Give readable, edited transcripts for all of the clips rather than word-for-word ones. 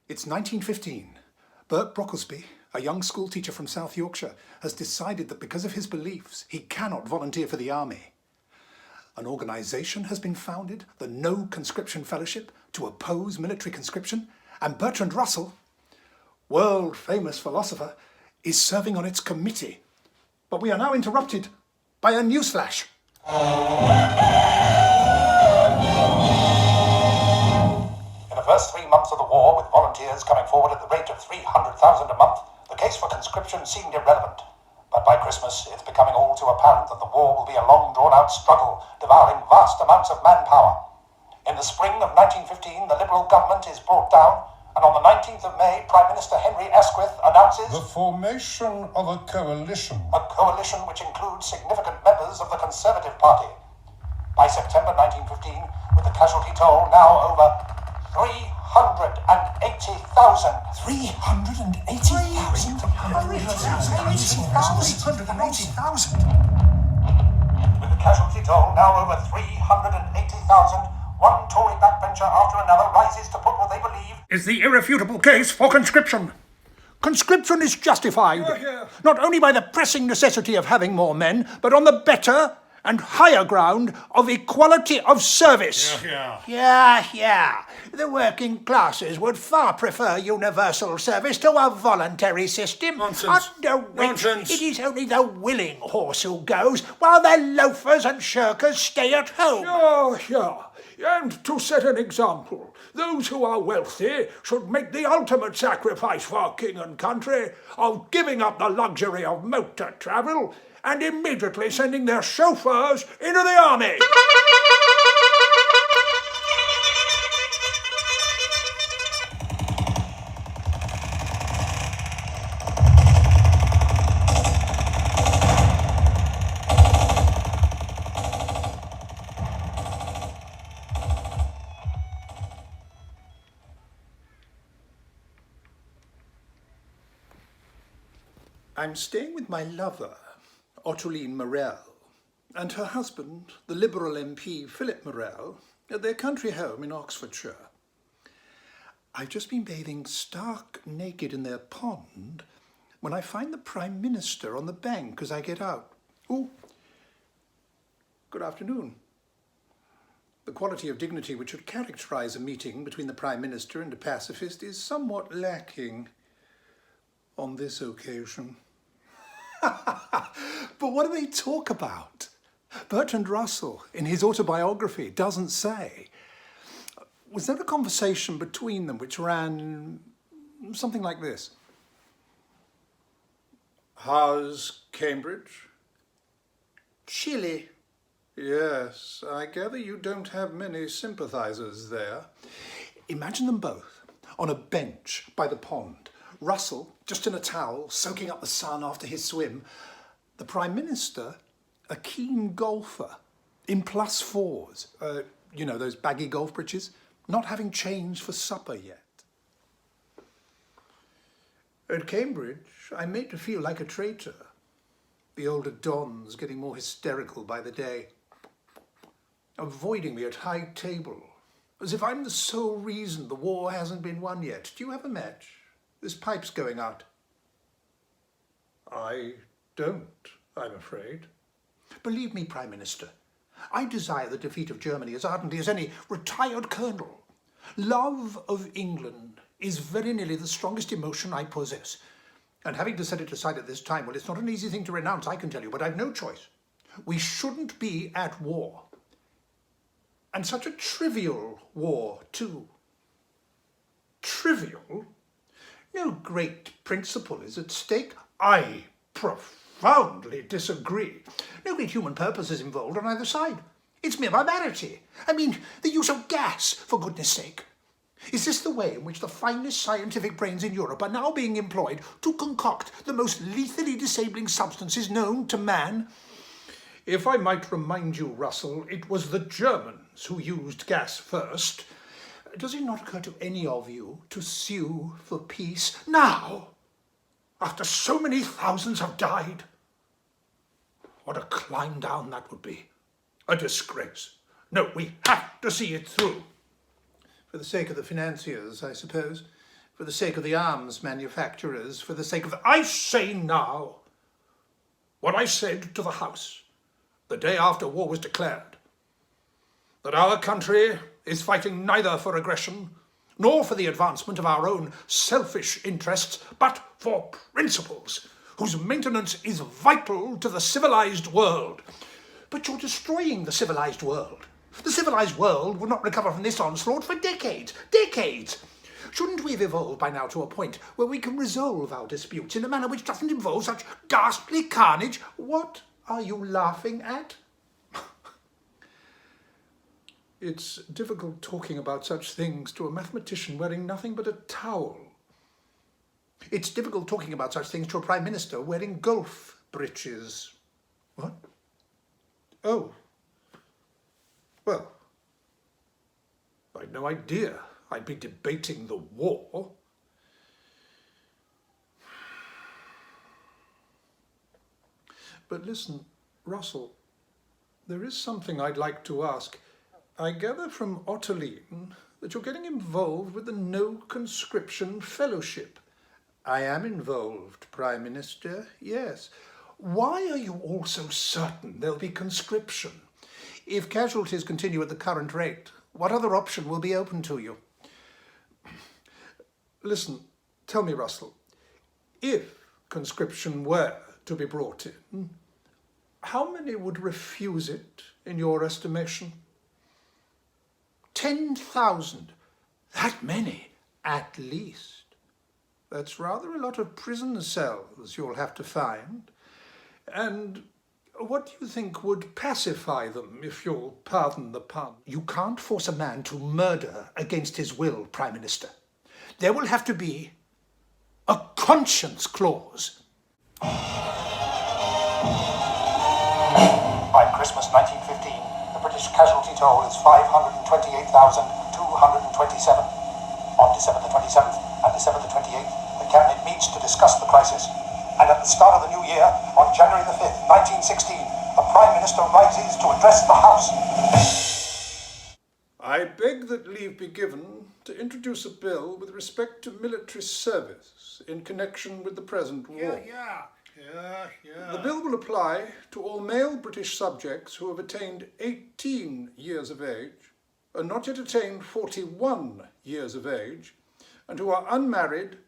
It's 1915. Bert Brocklesby, a young school teacher from South Yorkshire, has decided that because of his beliefs, he cannot volunteer for the army. An organisation has been founded, the No Conscription Fellowship, to oppose military conscription, and Bertrand Russell, world-famous philosopher, is serving on its committee. But we are now interrupted by a newsflash. In the first 3 months of the war, with volunteers coming forward at the rate of 300,000 a month, the case for conscription seemed irrelevant. But by Christmas, it's becoming all too apparent that the war will be a long, drawn-out struggle, devouring vast amounts of manpower. In the spring of 1915, the Liberal government is brought down, and on the 19th of May, Prime Minister Henry Asquith announces the formation of a coalition. A coalition which includes significant members of the Conservative Party. By September 1915, with the casualty toll now over 380,000. 380,000? 380,000? With the casualty toll now over 380,000, one Tory backbencher after another rises to put what they believe is the irrefutable case for conscription. Conscription is justified, not only by the pressing necessity of having more men, but on the better and higher ground of equality of service. Yeah. The working classes would far prefer universal service to a voluntary system. Nonsense. Under which Nonsense. it is only the willing horse who goes, while the loafers and shirkers stay at home. And to set an example, those who are wealthy should make the ultimate sacrifice for king and country of giving up the luxury of motor travel and immediately sending their chauffeurs into the army. I'm staying with my lover, Ottoline Morel, and her husband, the Liberal MP Philip Morel, at their country home in Oxfordshire. I've just been bathing stark naked in their pond when I find the Prime Minister on the bank as I get out. Oh, good afternoon. The quality of dignity which should characterise a meeting between the Prime Minister and a pacifist is somewhat lacking on this occasion. But what do they talk about? Bertrand Russell, in his autobiography, doesn't say. Was there a conversation between them which ran something like this? How's Cambridge? Chilly. Yes, I gather you don't have many sympathisers there. Imagine them both on a bench by the pond. Russell, just in a towel, soaking up the sun after his swim. The Prime Minister, a keen golfer, in +4s. You know, those baggy golf breeches, not having change for supper yet. At Cambridge, I'm made to feel like a traitor. The older dons getting more hysterical by the day, avoiding me at high table, as if I'm the sole reason the war hasn't been won yet. Do you have a match? This pipe's going out. I don't, I'm afraid. Believe me, Prime Minister, I desire the defeat of Germany as ardently as any retired colonel. Love of England is very nearly the strongest emotion I possess. And having to set it aside at this time, well, it's not an easy thing to renounce, I can tell you, but I've no choice. We shouldn't be at war. And such a trivial war, too. Trivial? No great principle is at stake. I profoundly disagree. No great human purpose is involved on either side. It's mere barbarity. I mean, the use of gas, for goodness sake. Is this the way in which the finest scientific brains in Europe are now being employed to concoct the most lethally disabling substances known to man? If I might remind you, Russell, it was the Germans who used gas first. Does it not occur to any of you to sue for peace now, after so many thousands have died? What a climb down that would be. A disgrace. No, we have to see it through. For the sake of the financiers, I suppose. for the sake of the arms manufacturers, for the sake of the... I say now what I said to the House the day after war was declared, that our country is fighting neither for aggression nor for the advancement of our own selfish interests, but for principles whose maintenance is vital to the civilized world. But you're destroying the civilized world. The civilized world will not recover from this onslaught for decades. Decades! Shouldn't we have evolved by now to a point where we can resolve our disputes in a manner which doesn't involve such ghastly carnage? What are you laughing at? It's difficult talking about such things to a mathematician wearing nothing but a towel. It's difficult talking about such things to a Prime Minister wearing golf breeches. What? Oh. Well, I'd no idea I'd be debating the war. But listen, Russell, there is something I'd like to ask. I gather from Ottoline that you're getting involved with the No Conscription Fellowship. I am involved, Prime Minister, yes. Why are you all so certain there'll be conscription? If casualties continue at the current rate, what other option will be open to you? Listen, tell me, Russell, if conscription were to be brought in, how many would refuse it, in your estimation? 10,000. That many, at least. That's rather a lot of prison cells you'll have to find. And what do you think would pacify them, if you'll pardon the pun? You can't force a man to murder against his will, Prime Minister. There will have to be a conscience clause. By Christmas 1915, the British casualty toll is 528,227. On December the 27th and December the 28th, the Cabinet meets to discuss the crisis. And at the start of the new year, on January the 5th, 1916, the Prime Minister rises to address the House. I beg that leave be given to introduce a bill with respect to military service in connection with the present war. The bill will apply to all male British subjects who have attained 18 years of age and not yet attained 41 years of age, and who are unmarried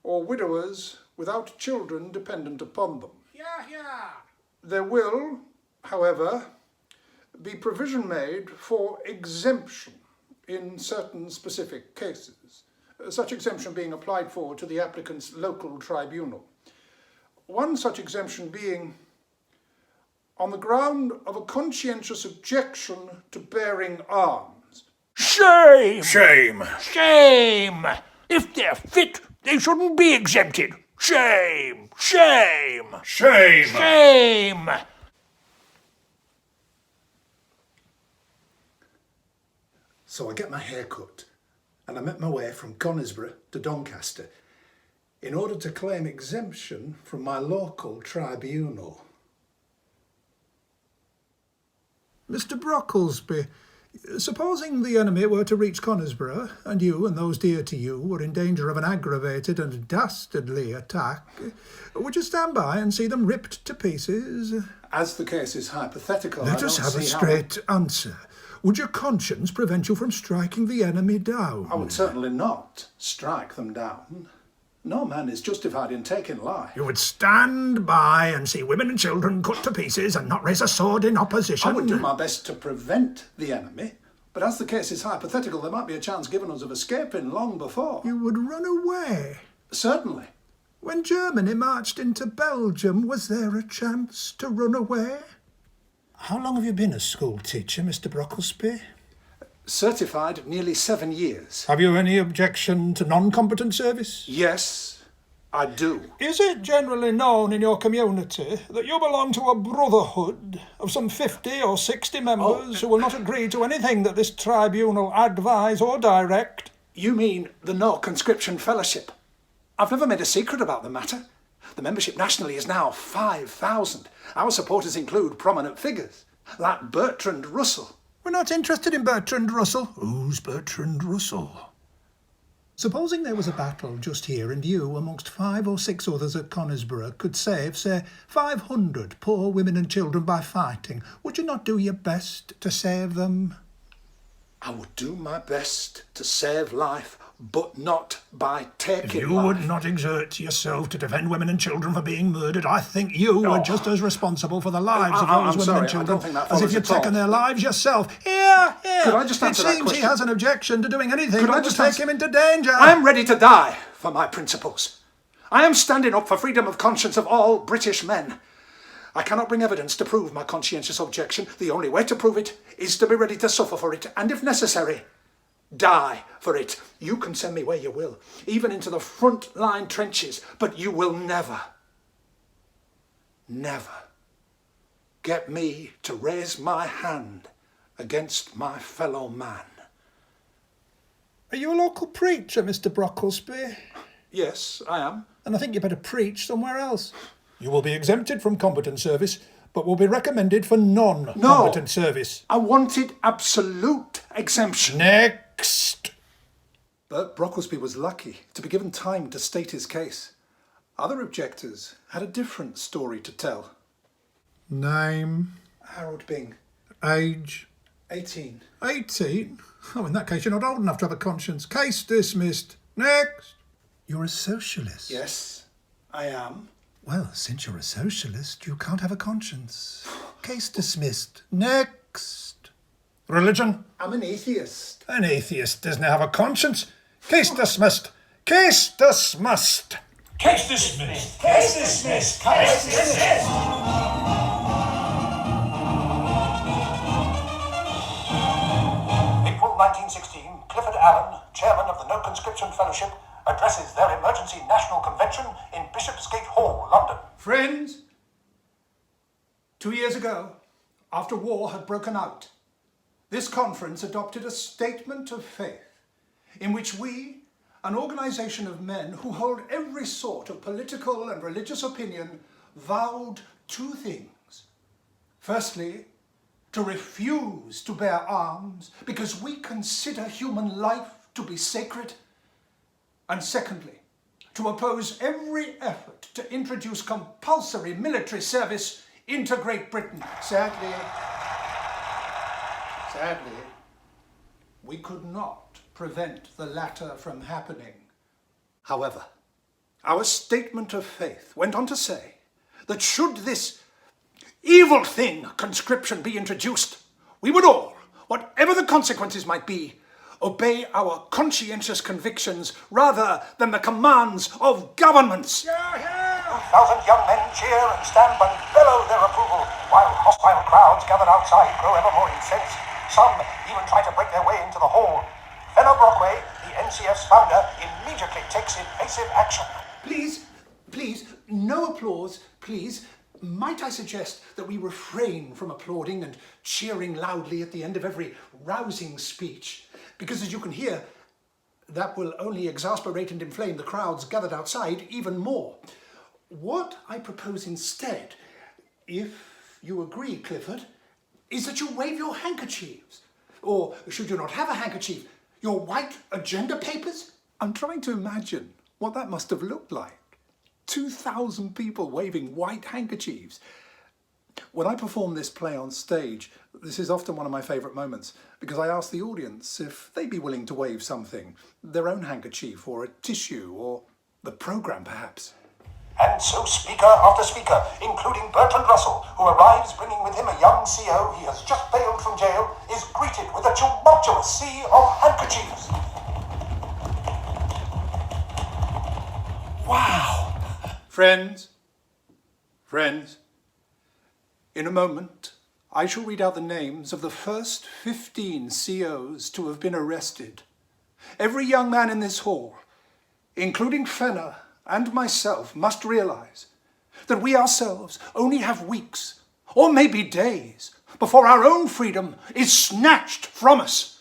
or widowers without children dependent upon them. There will, however, be provision made for exemption in certain specific cases, such exemption being applied for to the applicant's local tribunal. One such exemption being on the ground of a conscientious objection to bearing arms. Shame! Shame! Shame! If they're fit, they shouldn't be exempted. Shame! Shame! Shame! Shame! So I get my hair cut, and I make my way from Conisbrough to Doncaster in order to claim exemption from my local tribunal. Mr. Brocklesby, supposing the enemy were to reach Conisbrough, and you and those dear to you were in danger of an aggravated and dastardly attack, would you stand by and see them ripped to pieces? As the case is hypothetical, Let us have a straight answer. Would your conscience prevent you from striking the enemy down? I would certainly not strike them down. No man is justified in taking life. You would stand by and see women and children cut to pieces and not raise a sword in opposition? I would do my best to prevent the enemy, but as the case is hypothetical, there might be a chance given us of escaping long before. You would run away? Certainly. When Germany marched into Belgium, was there a chance to run away? How long have you been a school teacher, Mr. Brocklesby? Certified nearly 7 years. Have you any objection to non-combatant service? Yes, I do. Is it generally known in your community that you belong to a brotherhood of some 50 or 60 members who will not agree to anything that this tribunal advise or direct? You mean the No Conscription Fellowship? I've never made a secret about the matter. The membership nationally is now 5,000. Our supporters include prominent figures, like Bertrand Russell. We're not interested in Bertrand Russell. Who's Bertrand Russell? Supposing there was a battle just here and you, amongst 5 or 6 others at Conisborough, could save, say, 500 poor women and children by fighting, would you not do your best to save them? I would do my best to save life, but not by taking If you life. would not exert yourself to defend women and children for being murdered, I think you are just as responsible for the lives of I'm those women sorry, and I children don't think that as if follows you'd at all. taken their lives yourself. Here. Could I just answer that It seems he question? has an objection to doing anything Could I that would just take answer- him into danger. I am ready to die for my principles. I am standing up for freedom of conscience of all British men. I cannot bring evidence to prove my conscientious objection. The only way to prove it is to be ready to suffer for it, and if necessary, die for it. You can send me where you will, even into the front line trenches, but you will never get me to raise my hand against my fellow man. Are you a local preacher, Mr. Brocklesby? Yes, I am. And I think you better preach somewhere else. You will be exempted from combatant service, but will be recommended for non-combatant service. I wanted absolute exemption. Next. But Brocklesby was lucky to be given time to state his case. Other objectors had a different story to tell. Name. Harold Bing, Age. 18. 18? Oh, in that case, you're not old enough to have a conscience. Case dismissed. Next. You're a socialist. Yes, I am. Well, since you're a socialist, you can't have a conscience. Case dismissed. Next. Religion? I'm an atheist. An atheist doesn't have a conscience. Case dismissed. Case dismissed. Case dismissed. Case dismissed. Case dismissed. April 1916, Clifford Allen, chairman of the No Conscription Fellowship, addresses their emergency national convention in Bishopsgate Hall, London. Friends, 2 years ago, after war had broken out, this conference adopted a statement of faith in which we, an organisation of men who hold every sort of political and religious opinion, vowed 2 things. Firstly, to refuse to bear arms because we consider human life to be sacred. And secondly, to oppose every effort to introduce compulsory military service into Great Britain. Sadly, we could not prevent the latter from happening. However, our statement of faith went on to say that should this evil thing, conscription, be introduced, we would all, whatever the consequences might be, obey our conscientious convictions rather than the commands of governments. 2,000 young men cheer and stand and bellow their approval, while hostile crowds gathered outside grow ever more incensed. Some even try to break their way into the hall. Fenner Brockway, the NCF's founder, immediately takes evasive action. Please, no applause, please. Might I suggest that we refrain from applauding and cheering loudly at the end of every rousing speech? Because as you can hear, that will only exasperate and inflame the crowds gathered outside even more. What I propose instead, if you agree, Clifford, is that you wave your handkerchiefs. Or, should you not have a handkerchief, your white agenda papers? I'm trying to imagine what that must have looked like. 2,000 people waving white handkerchiefs. When I perform this play on stage, this is often one of my favourite moments because I ask the audience if they'd be willing to wave something, their own handkerchief or a tissue or the programme perhaps. And so speaker after speaker, including Bertrand Russell, who arrives bringing with him a young CO he has just bailed from jail, is greeted with a tumultuous sea of handkerchiefs. Wow! Friends, in a moment, I shall read out the names of the first 15 COs to have been arrested. Every young man in this hall, including Fenner and myself, must realise that we ourselves only have weeks, or maybe days, before our own freedom is snatched from us.